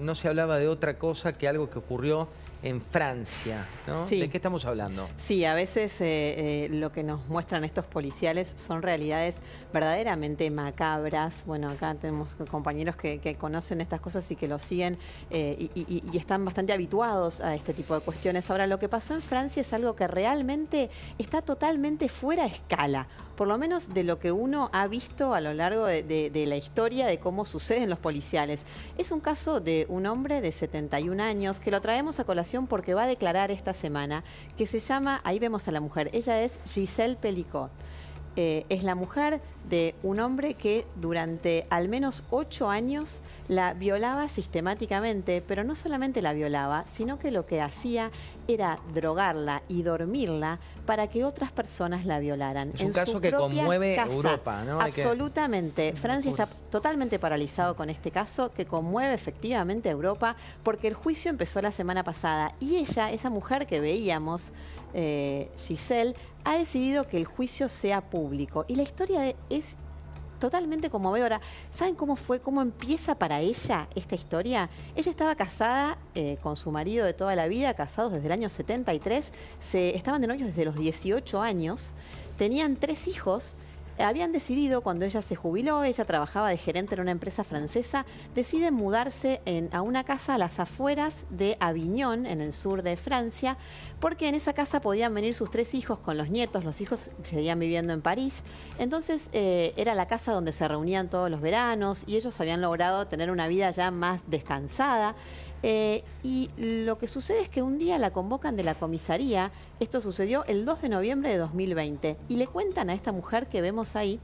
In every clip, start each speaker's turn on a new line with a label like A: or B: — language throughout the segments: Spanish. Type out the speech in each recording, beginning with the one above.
A: no se hablaba de otra cosa que algo que ocurrió en Francia, ¿no?
B: Sí.
A: ¿De qué estamos hablando?
B: Sí, a veces lo que nos muestran estos policiales son realidades verdaderamente macabras. Bueno, acá tenemos compañeros que conocen estas cosas y que lo siguen y están bastante habituados a este tipo de cuestiones. Ahora, lo que pasó en Francia es algo que realmente está totalmente fuera de escala, por lo menos de lo que uno ha visto a lo largo de la historia de cómo suceden los policiales. Es un caso de un hombre de 71 años que lo traemos a colación porque va a declarar esta semana, que se llama, ahí vemos a la mujer, ella es Gisèle Pelicot. Es la mujer de un hombre que durante al menos 8 años la violaba sistemáticamente, pero no solamente la violaba, sino que lo que hacía era drogarla y dormirla para que otras personas la violaran.
A: Es un caso que conmueve Europa, ¿no?
B: Absolutamente. Francia está totalmente paralizado con este caso que conmueve efectivamente a Europa porque el juicio empezó la semana pasada y ella, esa mujer que veíamos, Gisèle, ha decidido que el juicio sea público. Y la historia es totalmente conmovedora. ¿Saben cómo fue, cómo empieza para ella esta historia? Ella estaba casada con su marido de toda la vida, casados desde el año 73. Estaban de novios desde los 18 años. Tenían 3 hijos. Habían decidido, cuando ella se jubiló, ella trabajaba de gerente en una empresa francesa, deciden mudarse a una casa a las afueras de Avignon, en el sur de Francia, porque en esa casa podían venir sus 3 hijos con los nietos. Los hijos seguían viviendo en París. Entonces era la casa donde se reunían todos los veranos y ellos habían logrado tener una vida ya más descansada. Y lo que sucede es que un día la convocan de la comisaría. Esto sucedió el 2 de noviembre de 2020 y le cuentan a esta mujer que vemos ahí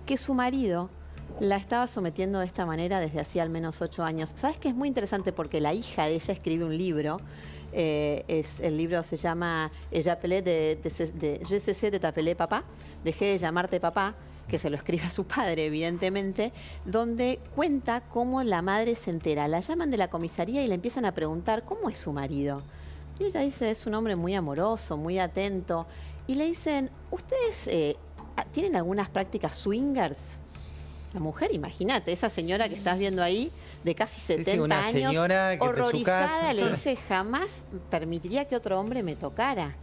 B: que su marido la estaba sometiendo de esta manera desde hacía al menos 8 años. ¿Sabes qué? Es muy interesante porque la hija de ella escribe un libro. El libro se llama Je cessé de t'appeler papá, dejé de llamarte papá, que se lo escribe a su padre, evidentemente, donde cuenta cómo la madre se entera. La llaman de la comisaría y le empiezan a preguntar cómo es su marido. Y ella dice, es un hombre muy amoroso, muy atento. Y le dicen, ¿ustedes tienen algunas prácticas swingers? La mujer, imagínate, esa señora que estás viendo ahí, de casi 70
A: una
B: años,
A: señora que
B: horrorizada, le dice, jamás permitiría que otro hombre me tocara.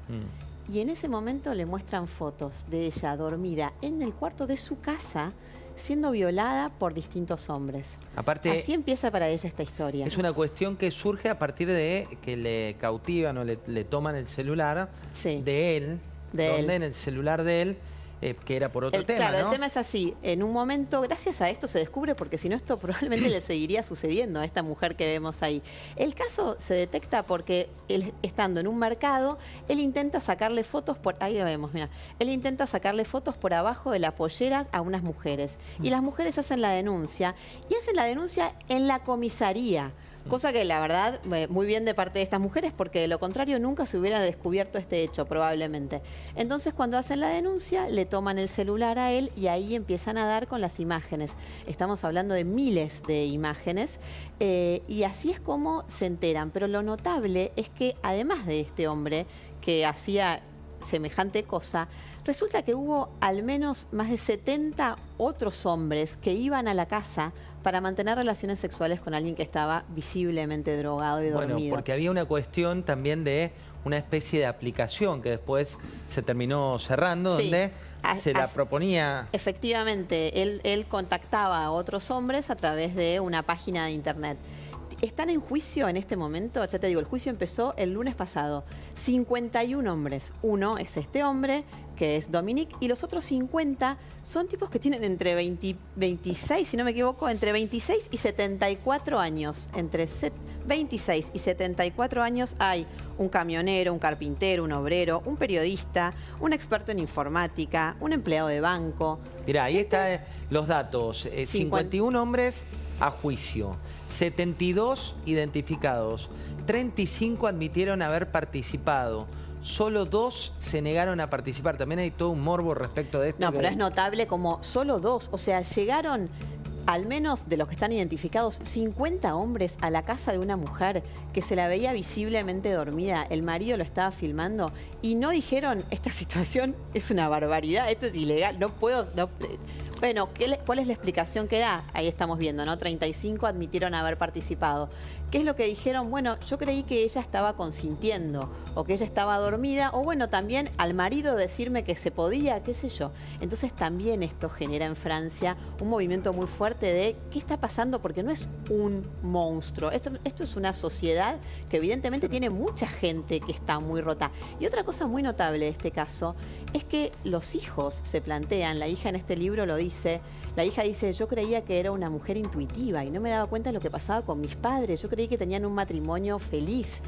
B: Y en ese momento le muestran fotos de ella dormida en el cuarto de su casa, siendo violada por distintos hombres.
A: Aparte,
B: así empieza para ella esta historia.
A: Es una cuestión que surge a partir de que le cautivan o le toman el celular de él, en el celular de él, que era por otro tema,
B: Claro,
A: ¿no?
B: el tema es así. En un momento, gracias a esto se descubre, porque si no esto probablemente le seguiría sucediendo a esta mujer que vemos ahí. El caso se detecta porque él, estando en un mercado, él intenta sacarle fotos por... Ahí lo vemos, mira. Él intenta sacarle fotos por abajo de la pollera a unas mujeres. Y las mujeres hacen la denuncia. Y hacen la denuncia en la comisaría. Cosa que la verdad, muy bien de parte de estas mujeres, porque de lo contrario nunca se hubiera descubierto este hecho, probablemente. Entonces, cuando hacen la denuncia, le toman el celular a él y ahí empiezan a dar con las imágenes. Estamos hablando de miles de imágenes y así es como se enteran. Pero lo notable es que, además de este hombre que hacía semejante cosa, resulta que hubo al menos más de 70 otros hombres que iban a la casa para mantener relaciones sexuales con alguien que estaba visiblemente drogado y dormido.
A: Bueno, porque había una cuestión también de una especie de aplicación que después se terminó cerrando, donde se la proponía...
B: Efectivamente, él contactaba a otros hombres a través de una página de internet. Están en juicio en este momento, ya te digo, el juicio empezó el lunes pasado. 51 hombres. Uno es este hombre, que es Dominique, y los otros 50 son tipos que tienen entre 26, si no me equivoco, entre 26 y 74 años. Entre 26 y 74 años hay un camionero, un carpintero, un obrero, un periodista, un experto en informática, un empleado de banco.
A: Mirá, ahí están los datos. 51 hombres a juicio, 72 identificados, 35 admitieron haber participado, solo 2 se negaron a participar. También hay todo un morbo respecto de esto.
B: No, pero es notable como solo 2, o sea, llegaron al menos de los que están identificados, 50 hombres a la casa de una mujer que se la veía visiblemente dormida. El marido lo estaba filmando y no dijeron, esta situación es una barbaridad, esto es ilegal, no puedo... No, Bueno, ¿cuál es la explicación que da? Ahí estamos viendo, ¿no? 35 admitieron haber participado. ¿Qué es lo que dijeron? Bueno, yo creí que ella estaba consintiendo o que ella estaba dormida o bueno, también al marido decirme que se podía, qué sé yo. Entonces también esto genera en Francia un movimiento muy fuerte de qué está pasando porque no es un monstruo. Esto es una sociedad que evidentemente tiene mucha gente que está muy rota. Y otra cosa muy notable de este caso es que los hijos se plantean, la hija en este libro lo dice, la hija dice, yo creía que era una mujer intuitiva y no me daba cuenta de lo que pasaba con mis padres, yo creí que tenían un matrimonio feliz.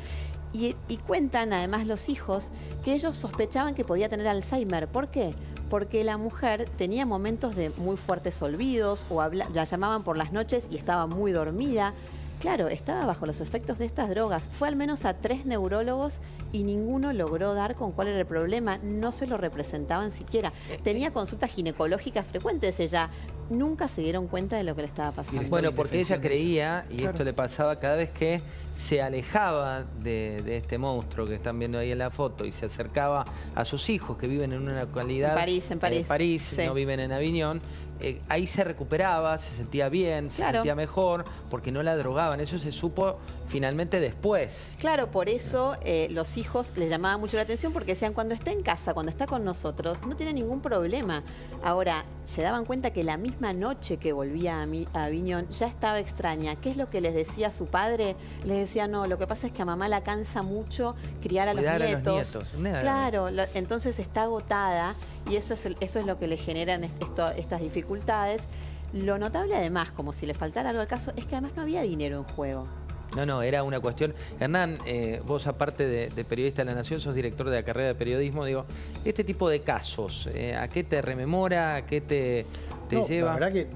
B: Y cuentan además los hijos que ellos sospechaban que podía tener Alzheimer. ¿Por qué? Porque la mujer tenía momentos de muy fuertes olvidos o la llamaban por las noches y estaba muy dormida. Claro, estaba bajo los efectos de estas drogas. Fue al menos a 3 neurólogos y ninguno logró dar con cuál era el problema. No se lo representaban siquiera. Tenía consultas ginecológicas frecuentes ella. Nunca se dieron cuenta de lo que le estaba pasando.
A: Bueno, porque ella creía, y esto le pasaba cada vez que se alejaba de este monstruo que están viendo ahí en la foto y se acercaba a sus hijos que viven en una localidad...
B: En París.
A: Sí. No viven en Aviñón. Ahí se recuperaba, se sentía bien, se sentía mejor, porque no la drogaban. Eso se supo finalmente después.
B: Claro, por eso los hijos les llamaban mucho la atención porque decían, cuando está en casa, cuando está con nosotros, no tiene ningún problema. Ahora, se daban cuenta que la misma noche que volvía a Aviñón ya estaba extraña. ¿Qué es lo que les decía su padre? Les decía, no, lo que pasa es que a mamá la cansa mucho criar a los nietos. Claro, entonces está agotada y eso es lo que le generan estas dificultades. Lo notable además, como si le faltara algo al caso, es que además no había dinero en juego.
A: No, era una cuestión... Hernán, vos aparte de periodista de La Nación, sos director de la carrera de periodismo, digo, este tipo de casos, ¿a qué te rememora? ¿A qué te lleva?
C: La verdad que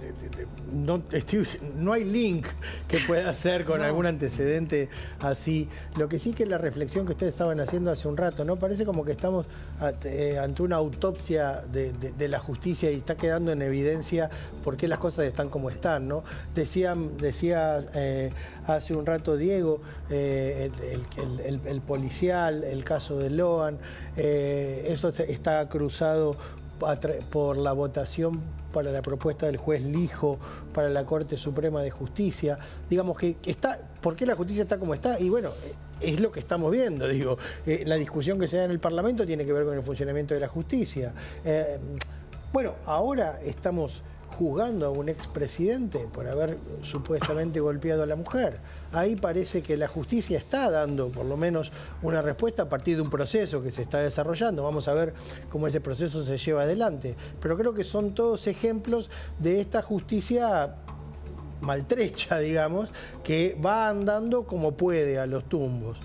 C: no hay link que pueda hacer con algún antecedente así. Lo que sí que la reflexión que ustedes estaban haciendo hace un rato, ¿no? Parece como que estamos ante una autopsia de la justicia y está quedando en evidencia por qué las cosas están como están, ¿no? Decía hace un rato Diego, el policial, el caso de Loan, eso está cruzado por la votación para la propuesta del juez Lijo para la Corte Suprema de Justicia. Digamos que está, ¿por qué la justicia está como está? Y bueno, es lo que estamos viendo, digo. La discusión que se da en el Parlamento tiene que ver con el funcionamiento de la justicia. Bueno, ahora estamos juzgando a un expresidente por haber supuestamente golpeado a la mujer. Ahí parece que la justicia está dando por lo menos una respuesta a partir de un proceso que se está desarrollando. Vamos a ver cómo ese proceso se lleva adelante. Pero creo que son todos ejemplos de esta justicia maltrecha, digamos, que va andando como puede a los tumbos.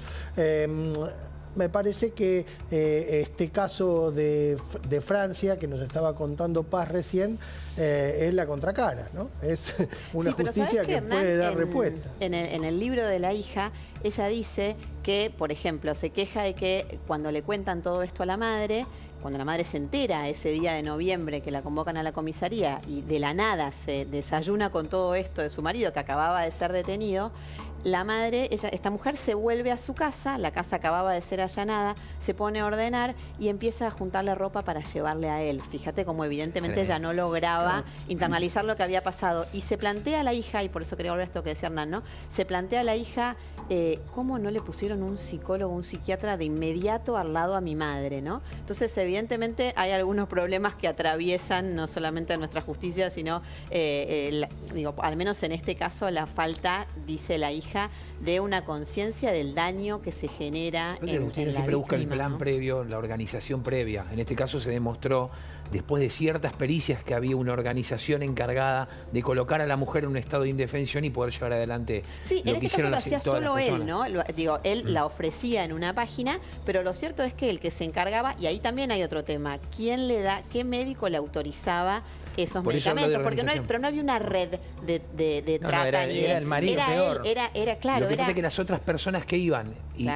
C: Me parece que este caso de Francia, que nos estaba contando Paz recién, es la contracara, ¿no? Es una justicia que puede dar respuesta.
B: En el libro de la hija, ella dice que, por ejemplo, se queja de que cuando le cuentan todo esto a la madre, cuando la madre se entera ese día de noviembre que la convocan a la comisaría y de la nada se desayuna con todo esto de su marido que acababa de ser detenido, la madre, esta mujer se vuelve a su casa, la casa acababa de ser allanada, se pone a ordenar y empieza a juntarle ropa para llevarle a él. Fíjate cómo evidentemente ella no lograba internalizar lo que había pasado. Y se plantea a la hija, y por eso quería volver a esto que decía Hernán, ¿no? Se plantea a la hija, ¿cómo no le pusieron un psicólogo, un psiquiatra de inmediato al lado a mi madre, ¿no? Entonces, evidentemente hay algunos problemas que atraviesan no solamente a nuestra justicia, sino, digo, al menos en este caso, la falta, dice la hija, de una conciencia del daño que se genera en la
D: justicia siempre busca el plan,
B: ¿no?
D: previo, la organización previa. En este caso se demostró, después de ciertas pericias, que había una organización encargada de colocar a la mujer en un estado de indefensión y poder llevar adelante.
B: Sí,
D: lo
B: en
D: que
B: este caso lo
D: hicieron
B: hacía solo él, ¿no? Él la
D: Mm.
B: ofrecía en una página, pero lo cierto es que el que se encargaba, y ahí también hay otro tema, qué médico le autorizaba esos
D: Por eso hablo de
B: medicamentos? Porque
D: organización.
B: pero no había una red de trata.
A: era el marido, peor.
B: Era claro.
D: Lo que pasa es que las otras personas que iban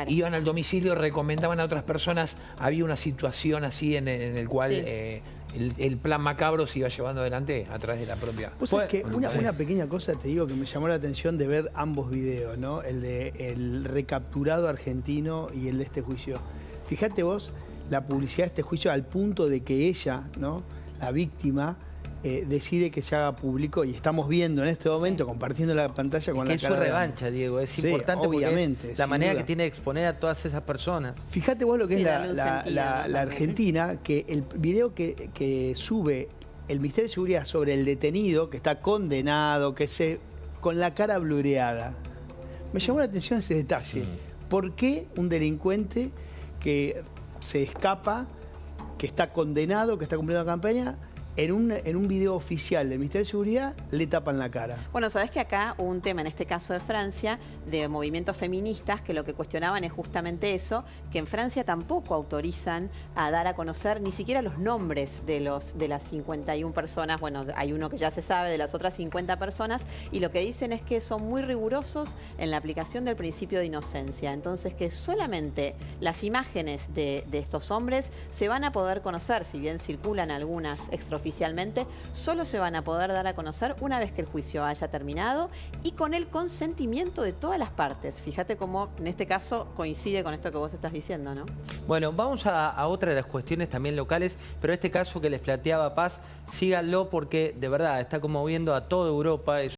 D: iban al domicilio, recomendaban a otras personas, había una situación así en el cual el plan macabro se iba llevando adelante a través de la propia...
E: Vos sabés que una pequeña cosa te digo que me llamó la atención de ver ambos videos, ¿no? El de el recapturado argentino y el de este juicio. Fíjate vos la publicidad de este juicio al punto de que ella, ¿no? La víctima, decide que se haga público y estamos viendo en este momento, compartiendo la pantalla con la
A: que es
E: cara
A: su
E: de
A: revancha, Diego. Es
E: Sí,
A: importante
E: obviamente,
A: porque es la
E: sin
A: manera
E: duda.
A: que tiene de exponer a todas esas personas.
E: Fíjate vos lo que
B: Sí,
E: es
B: darle un sentido,
E: la
B: también.
E: Argentina, que el video que sube el Ministerio de Seguridad sobre el detenido, que está condenado, con la cara blureada. Me llamó la atención ese detalle. ¿Por qué un delincuente que se escapa, que está condenado, que está cumpliendo la campaña, en un video oficial del Ministerio de Seguridad le tapan la cara?
B: Bueno, sabés que acá hubo un tema, en este caso de Francia, de movimientos feministas que lo que cuestionaban es justamente eso, que en Francia tampoco autorizan a dar a conocer ni siquiera los nombres de las 51 personas. Bueno, hay uno que ya se sabe, de las otras 50 personas, y lo que dicen es que son muy rigurosos en la aplicación del principio de inocencia. Entonces, que solamente las imágenes de estos hombres se van a poder conocer, si bien circulan algunas extraoficialmente, solo se van a poder dar a conocer una vez que el juicio haya terminado y con el consentimiento de todas las partes. Fíjate cómo en este caso coincide con esto que vos estás diciendo, ¿no?
A: Bueno, vamos a otra de las cuestiones también locales, pero este caso que les planteaba Paz, síganlo porque de verdad está conmoviendo a toda Europa.